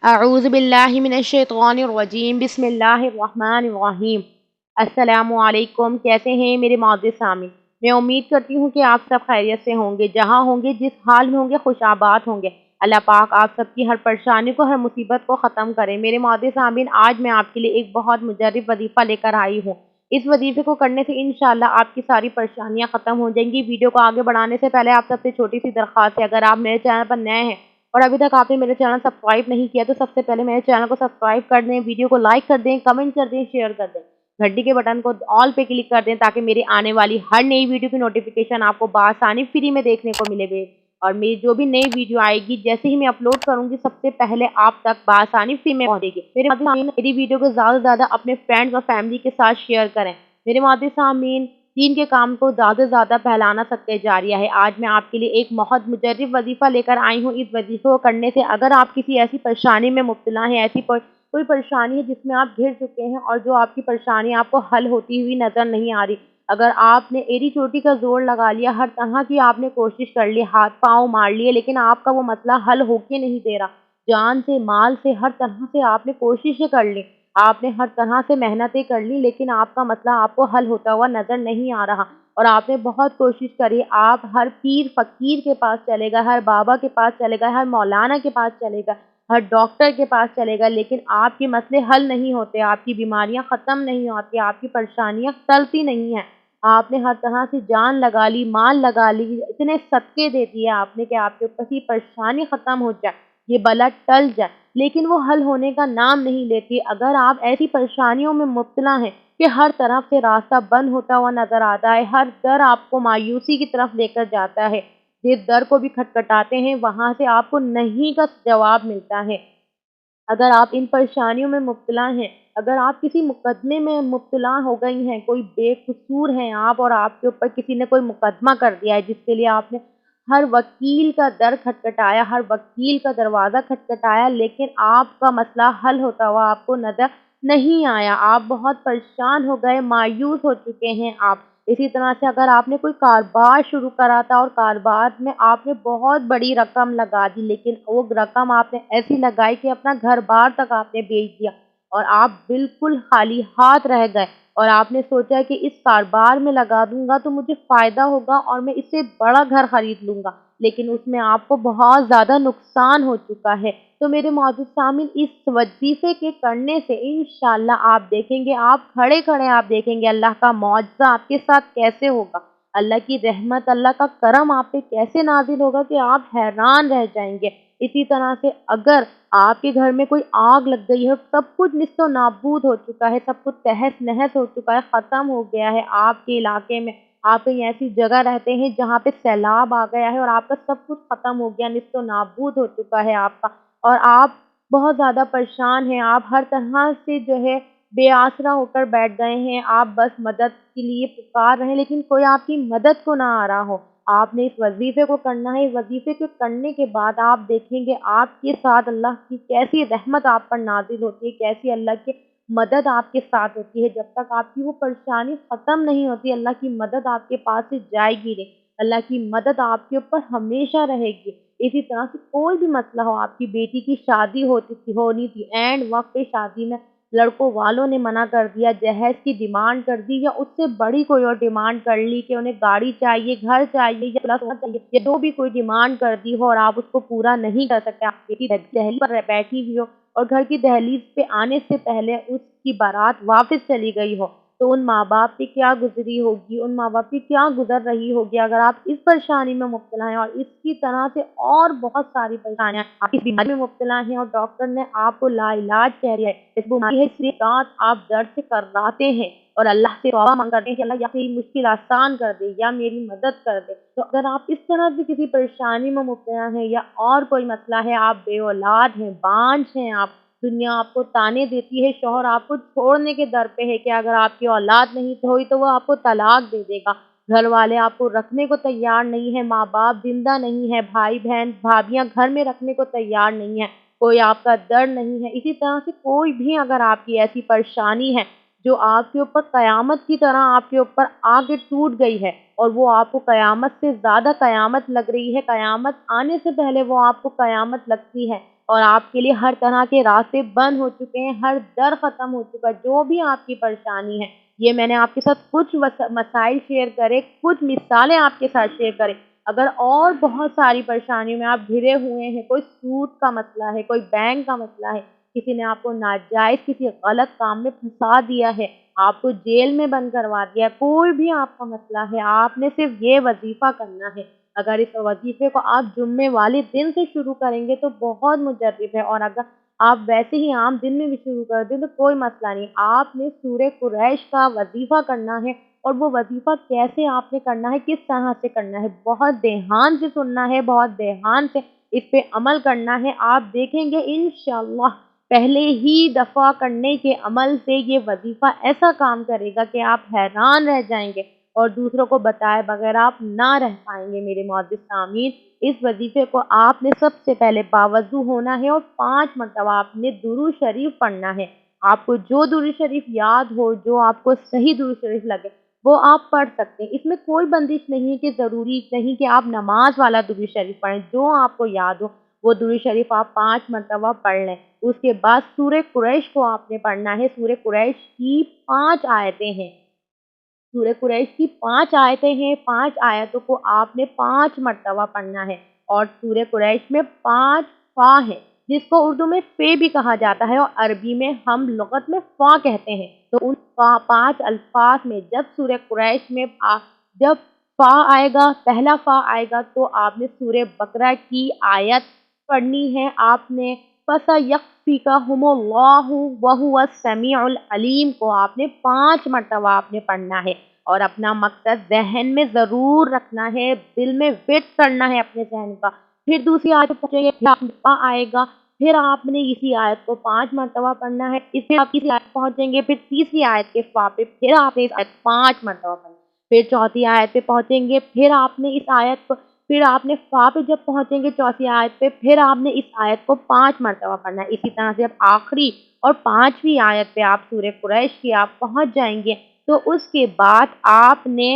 اعوذ باللہ من الشیطان الرجیم بسم اللہ الرحمن الرحیم۔ السلام علیکم، کیسے ہیں میرے معزز سامعین؟ میں امید کرتی ہوں کہ آپ سب خیریت سے ہوں گے، جہاں ہوں گے، جس حال میں ہوں گے، خوش آباد ہوں گے۔ اللہ پاک آپ سب کی ہر پریشانی کو، ہر مصیبت کو ختم کرے۔ میرے معزز سامعین، آج میں آپ کے لیے ایک بہت مجرب وظیفہ لے کر آئی ہوں۔ اس وظیفے کو کرنے سے انشاءاللہ آپ کی ساری پریشانیاں ختم ہو جائیں گی۔ ویڈیو کو آگے بڑھانے سے پہلے آپ سب سے چھوٹی سی درخواست ہے، اگر آپ میرے چینل پر نئے ہیں اور ابھی تک آپ نے میرے چینل سبسکرائب نہیں کیا تو سب سے پہلے میرے چینل کو سبسکرائب کر دیں، ویڈیو کو لائک کر دیں، کمنٹ کر دیں، شیئر کر دیں، گھنٹی کے بٹن کو آل پہ کلک کر دیں تاکہ میری آنے والی ہر نئی ویڈیو کی نوٹیفیکیشن آپ کو بآسانی فری میں دیکھنے کو ملے گی۔ اور میری جو بھی نئی ویڈیو آئے گی جیسے ہی میں اپلوڈ کروں گی سب سے پہلے آپ تک بآسانی فری میں پہنچے گی۔ میری ویڈیو کو زیادہ سے زیادہ اپنے فرینڈز اور فیملی کے ساتھ شیئر کریں۔ میرے معزز سامعین، دین کے کام کو زیادہ سے زیادہ پھیلانا صدقہ جاریہ ہے۔ آج میں آپ کے لیے ایک بہت مجرب وظیفہ لے کر آئی ہوں۔ اس وظیفے کو کرنے سے اگر آپ کسی ایسی پریشانی میں مبتلا ہیں، ایسی کوئی پریشانی ہے جس میں آپ گھر چکے ہیں اور جو آپ کی پریشانی آپ کو حل ہوتی ہوئی نظر نہیں آ رہی، اگر آپ نے ایڑی چوٹی کا زور لگا لیا، ہر طرح کی آپ نے کوشش کر لی، ہاتھ پاؤں مار لیے، لیکن آپ کا وہ مسئلہ حل ہو کے نہیں دے رہا، جان سے، مال سے، ہر طرح سے آپ نے کوششیں کر لی، آپ نے ہر طرح سے محنتیں کر لی، لیکن آپ کا مسئلہ آپ کو حل ہوتا ہوا نظر نہیں آ رہا، اور آپ نے بہت کوشش کری، آپ ہر پیر فقیر کے پاس چلے گا، ہر بابا کے پاس چلے گا، ہر مولانا کے پاس چلے گا، ہر ڈاکٹر کے پاس چلے گا، لیکن آپ کے مسئلے حل نہیں ہوتے، آپ کی بیماریاں ختم نہیں ہوتی، آپ کی پریشانیاں ٹلتی نہیں ہیں۔ آپ نے ہر طرح سے جان لگا لی، مال لگا لی، اتنے صدقے دے دیے آپ نے کہ آپ کے اوپر کی پریشانی ختم ہو جائے، یہ بلا ٹل جائے، لیکن وہ حل ہونے کا نام نہیں لیتی۔ اگر آپ ایسی پریشانیوں میں مبتلا ہیں کہ ہر طرف سے راستہ بند ہوتا ہوا نظر آتا ہے، ہر در آپ کو مایوسی کی طرف لے کر جاتا ہے، جس در کو بھی کھٹکھٹاتے ہیں وہاں سے آپ کو نہیں کا جواب ملتا ہے، اگر آپ ان پریشانیوں میں مبتلا ہیں، اگر آپ کسی مقدمے میں مبتلا ہو گئی ہیں، کوئی بے قصور ہیں آپ اور آپ کے اوپر کسی نے کوئی مقدمہ کر دیا ہے جس کے لیے آپ نے ہر وکیل کا در کھٹکھٹایا، ہر وکیل کا دروازہ کھٹکھٹایا، لیکن آپ کا مسئلہ حل ہوتا ہوا آپ کو نظر نہیں آیا، آپ بہت پریشان ہو گئے، مایوس ہو چکے ہیں آپ۔ اسی طرح سے اگر آپ نے کوئی کاروبار شروع کرا تھا اور کاروبار میں آپ نے بہت بڑی رقم لگا دی، لیکن وہ رقم آپ نے ایسی لگائی کہ اپنا گھر بار تک آپ نے بیچ دیا اور آپ بالکل خالی ہاتھ رہ گئے، اور آپ نے سوچا کہ اس کاروبار میں لگا دوں گا تو مجھے فائدہ ہوگا اور میں اس سے بڑا گھر خرید لوں گا، لیکن اس میں آپ کو بہت زیادہ نقصان ہو چکا ہے۔ تو میرے معزز سامعین، اس وظیفے کے کرنے سے انشاءاللہ آپ دیکھیں گے، آپ کھڑے کھڑے آپ دیکھیں گے اللہ کا معجزہ آپ کے ساتھ کیسے ہوگا، اللہ کی رحمت، اللہ کا کرم آپ پہ کیسے نازل ہوگا کہ آپ حیران رہ جائیں گے۔ اسی طرح سے اگر آپ کے گھر میں کوئی آگ لگ گئی ہے، سب کچھ نیست و نابود ہو چکا ہے، سب کچھ تہس نہس ہو چکا ہے، ختم ہو گیا ہے آپ کے علاقے میں، آپ کہیں ایسی جگہ رہتے ہیں جہاں پہ سیلاب آ گیا ہے اور آپ کا سب کچھ ختم ہو گیا، نیست و نابود ہو چکا ہے آپ کا، اور آپ بہت زیادہ پریشان ہیں، آپ ہر طرح سے جو ہے بے آسرا ہو کر بیٹھ گئے ہیں، آپ بس مدد کے لیے پکار رہے ہیں لیکن کوئی آپ کی مدد کو نہ آ رہا ہو۔ آپ نے اس وظیفے کو کرنا ہے، اس وظیفے کو کرنے کے بعد آپ دیکھیں گے آپ کے ساتھ اللہ کی کیسی رحمت آپ پر نازل ہوتی ہے، کیسی اللہ کی مدد آپ کے ساتھ ہوتی ہے۔ جب تک آپ کی وہ پریشانی ختم نہیں ہوتی، اللہ کی مدد آپ کے پاس سے جائے گی نہیں، اللہ کی مدد آپ کے اوپر ہمیشہ رہے گی۔ اسی طرح سے کوئی بھی مسئلہ ہو، آپ کی بیٹی کی شادی ہونی تھی، اینڈ وقت پہ شادی میں لڑکوں والوں نے منع کر دیا، جہیز کی ڈیمانڈ کر دی یا اس سے بڑی کوئی اور ڈیمانڈ کر لی کہ انہیں گاڑی چاہیے، گھر چاہیے یا پلس چاہیے، یا جو بھی کوئی ڈیمانڈ کر دی ہو اور آپ اس کو پورا نہیں کر سکتے، آپ بیٹی دہلیز پر بیٹھی ہوئی ہو اور گھر کی دہلیز پہ آنے سے پہلے اس کی بارات واپس چلی گئی ہو، تو ان ماں باپ پہ کیا گزری ہوگی، ان ماں باپ پہ کیا گزر رہی ہوگی اگر آپ اس پریشانی میں مبتلا ہیں، اور اس کی طرح سے اور بہت ساری پریشانیاں، آپ اس بیماری میں مبتلا ہیں اور ڈاکٹر نے آپ کو لا علاج کہہ دیا ہے، اس بیماری ہے، اس لیے رات آپ درد سے کراتے ہیں اور اللہ سے دعا مانگ کرتے ہیں کہ اللہ یا میری مشکل آسان کر دے یا میری مدد کر دے۔ تو اگر آپ اس طرح سے کسی پریشانی میں مبتلا ہیں یا اور کوئی مسئلہ ہے، آپ بے اولاد ہیں، بانجھ ہیں، آپ دنیا آپ کو طعنے دیتی ہے، شوہر آپ کو چھوڑنے کے در پہ ہے کہ اگر آپ کی اولاد نہیں ہوئی تو وہ آپ کو طلاق دے دے گا، گھر والے آپ کو رکھنے کو تیار نہیں ہے، ماں باپ زندہ نہیں ہے، بھائی بہن بھابیاں گھر میں رکھنے کو تیار نہیں ہے، کوئی آپ کا در نہیں ہے، اسی طرح سے کوئی بھی اگر آپ کی ایسی پریشانی ہے جو آپ کے اوپر قیامت کی طرح آپ کے اوپر آ کے ٹوٹ گئی ہے اور وہ آپ کو قیامت سے زیادہ قیامت لگ رہی ہے، قیامت آنے سے پہلے وہ آپ کو قیامت لگتی ہے، اور آپ کے لیے ہر طرح کے راستے بند ہو چکے ہیں، ہر در ختم ہو چکا ہے۔ جو بھی آپ کی پریشانی ہے، یہ میں نے آپ کے ساتھ کچھ مسائل شیئر کرے، کچھ مثالیں آپ کے ساتھ شیئر کریں۔ اگر اور بہت ساری پریشانیوں میں آپ گھرے ہوئے ہیں، کوئی سود کا مسئلہ ہے، کوئی بینک کا مسئلہ ہے، کسی نے آپ کو ناجائز کسی غلط کام میں پھنسا دیا ہے، آپ کو جیل میں بند کروا دیا ہے، کوئی بھی آپ کا مسئلہ ہے، آپ نے صرف یہ وظیفہ کرنا ہے۔ اگر اس وظیفے کو آپ جمعے والے دن سے شروع کریں گے تو بہت مجرب ہے، اور اگر آپ ویسے ہی عام دن میں بھی شروع کر دیں تو کوئی مسئلہ نہیں۔ آپ نے سورہ قریش کا وظیفہ کرنا ہے، اور وہ وظیفہ کیسے آپ نے کرنا ہے، کس طرح سے کرنا ہے، بہت دھیان سے سننا ہے، بہت دھیان سے اس پہ عمل کرنا ہے۔ آپ دیکھیں گے انشاءاللہ پہلے ہی دفعہ کرنے کے عمل سے یہ وظیفہ ایسا کام کرے گا کہ آپ حیران رہ جائیں گے، اور دوسروں کو بتائے بغیر آپ نہ رہ پائیں گے میرے معزز سامعین۔ اس وظیفے کو آپ نے سب سے پہلے باوضو ہونا ہے، اور 5 مرتبہ آپ نے درود شریف پڑھنا ہے۔ آپ کو جو درود شریف یاد ہو، جو آپ کو صحیح درود شریف لگے، وہ آپ پڑھ سکتے ہیں۔ اس میں کوئی بندش نہیں کہ ضروری نہیں کہ آپ نماز والا درود شریف پڑھیں، جو آپ کو یاد ہو وہ درود شریف آپ 5 مرتبہ پڑھ لیں۔ اس کے بعد سورہ قریش کو آپ نے پڑھنا ہے۔ سورہ قریش کی 5 آیتیں ہیں، سورہ قریش کی 5 آیتیں ہیں، 5 آیتوں کو آپ نے 5 مرتبہ پڑھنا ہے۔ اور سورہ قریش میں 5 فا ہے، جس کو اردو میں فے بھی کہا جاتا ہے، اور عربی میں ہم لغت میں فا کہتے ہیں۔ تو ان 5 الفاظ میں جب سورہ قریش میں جب فا آئے گا، پہلا فا آئے گا، تو آپ نے سورہ بقرہ کی آیت پڑھنی ہے۔ آپ نے فَسَيَكْفِيكَهُمُ اللَّهُ وَهُوَ السَّمِيعُ الْعَلِيمُ کو آپ نے 5 مرتبہ آپ نے پڑھنا ہے، اور اپنا مقصد ذہن میں ضرور رکھنا ہے، دل میں فٹ کرنا ہے اپنے ذہن کا۔ پھر دوسری آیت پہ پہنچیں گے، پھر آپ فا آئے گا، پھر آپ نے اسی آیت کو 5 مرتبہ پڑھنا ہے۔ اس پھر آپ کسی آیت پہنچیں گے، پھر تیسری آیت کے فا پہ پھر آپ نے اس آیت 5 مرتبہ پڑھنا ہے۔ پھر چوتھی آیت پہ پہنچیں گے، پھر آپ نے اس آیت کو، پھر آپ نے فا پہ جب پہنچیں گے چوتھی آیت پہ، پھر آپ نے اس آیت کو 5 مرتبہ پڑھنا ہے۔ اسی طرح سے اب آخری اور 5ویں آیت پہ آپ سورہ قریش کی آپ پہنچ جائیں گے، تو اس کے بعد آپ نے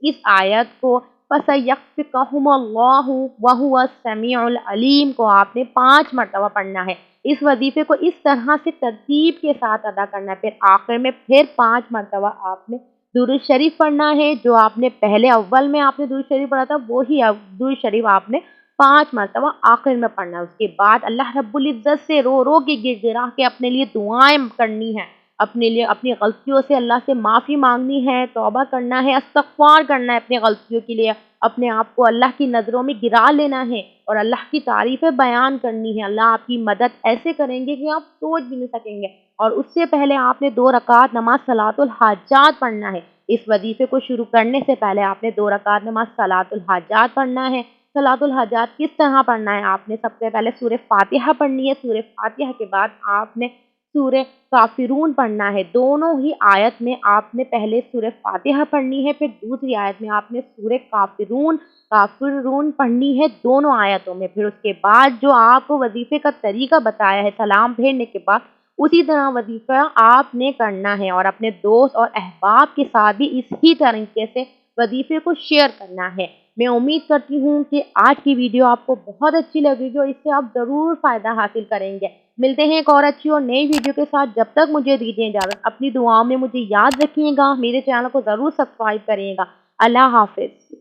اس آیت کو فَسَيَكْفِيكَهُمُ اللَّهُ وَهُوَ السَّمِيعُ الْعَلِيمُ کو آپ نے 5 مرتبہ پڑھنا ہے۔ اس وظیفے کو اس طرح سے ترتیب کے ساتھ ادا کرنا ہے۔ پھر آخر میں پھر 5 مرتبہ آپ نے درود شریف پڑھنا ہے، جو آپ نے پہلے اول میں آپ نے درود شریف پڑھا تھا، وہی درود شریف آپ نے 5 مرتبہ آخر میں پڑھنا ہے۔ اس کے بعد اللہ رب العزت سے رو رو کے گر گرا کے اپنے لیے دعائیں کرنی ہیں، اپنے لیے اپنی غلطیوں سے اللہ سے معافی مانگنی ہے، توبہ کرنا ہے، استغفار کرنا ہے اپنی غلطیوں کے لیے، اپنے آپ کو اللہ کی نظروں میں گرا لینا ہے، اور اللہ کی تعریفیں بیان کرنی ہے۔ اللہ آپ کی مدد ایسے کریں گے کہ آپ سوچ بھی نہیں سکیں گے۔ اور اس سے پہلے آپ نے 2 رکعت نماز صلاۃ الحاجات پڑھنا ہے۔ اس وظیفے کو شروع کرنے سے پہلے آپ نے 2 رکعت نماز صلاۃ الحاجات پڑھنا ہے۔ صلاۃ الحاجات کس طرح پڑھنا ہے؟ آپ نے سب سے پہلے سورہ فاتحہ پڑھنی ہے، سورہ فاتحہ کے بعد آپ نے سورہ کافرون پڑھنا ہے۔ دونوں ہی آیت میں آپ نے پہلے سورہ فاتحہ پڑھنی ہے، پھر دوسری آیت میں آپ نے سورہ کافرون پڑھنی ہے، دونوں آیتوں میں۔ پھر اس کے بعد جو آپ کو وظیفے کا طریقہ بتایا ہے سلام پھیرنے کے بعد، اسی طرح وظیفہ آپ نے کرنا ہے، اور اپنے دوست اور احباب کے ساتھ بھی اسی طریقے سے وظیفے کو شیئر کرنا ہے۔ میں امید کرتی ہوں کہ آج کی ویڈیو آپ کو بہت اچھی لگے گی، اور اس سے آپ ضرور فائدہ حاصل کریں گے۔ ملتے ہیں ایک اور اچھی اور نئی ویڈیو کے ساتھ، جب تک مجھے دیجیے اجازت، اپنی دعاؤں میں مجھے یاد رکھیے گا، میرے چینل کو ضرور سبسکرائب کریے گا۔ اللہ حافظ۔